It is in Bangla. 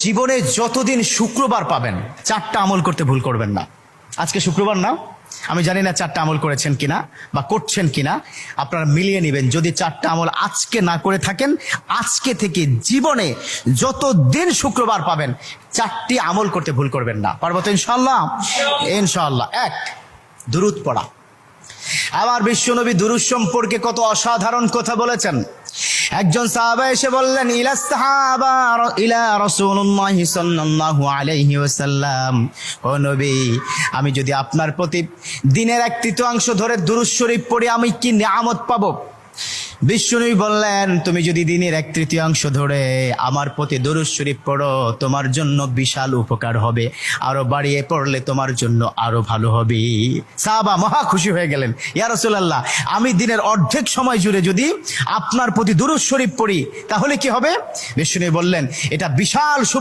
জীবনে যতদিন শুক্রবার পাবেন 4টা আমল করতে ভুল করবেন না। আজকে শুক্রবার না, আমি জানি না 4টা আমল করেছেন কিনা বা করছেন কিনা, আপনারা মিলিয়ে নেবেন। যদি 4টা আমল আজকে না করে থাকেন, আজকে থেকে জীবনে যতদিন শুক্রবার পাবেন 4টি আমল করতে ভুল করবেন না। পারবো তো ইনশাআল্লাহ? ইনশাআল্লাহ। 1, দুরূদ পড়া। আমার বিশ্বনবী দুরূদ সম্পর্কে কত অসাধারণ কথা বলেছেন। একজন সাহাবা এসে বললেন, ইলা রাসূলুল্লাহ সাল্লাল্লাহু আলাইহি ওয়াসাল্লাম, ও নবী, আমি যদি আপনার প্রতি দিনের 1/3 ধরে দুরূদ শরীফ পড়ি আমি কি নিয়ামত পাবো? বিশ্বনবী বললেন, তুমি যদি দিনের 1/3 ধরে আমার প্রতি দুরূদ শরীফ পড়ো তোমার জন্য বিশাল উপকার হবে, আরো বাড়িয়ে পড়লে তোমার জন্য আরো ভালো হবে। সাহাবা মহা খুশি হয়ে গেলেন, ইয়া রাসূলুল্লাহ, আমি দিনের অর্ধেক সময় জুড়ে যদি আপনার প্রতি দুরূদ শরীফ পড়ি তাহলে কি হবে? বিশ্বনবী বললেন, এটা বিশাল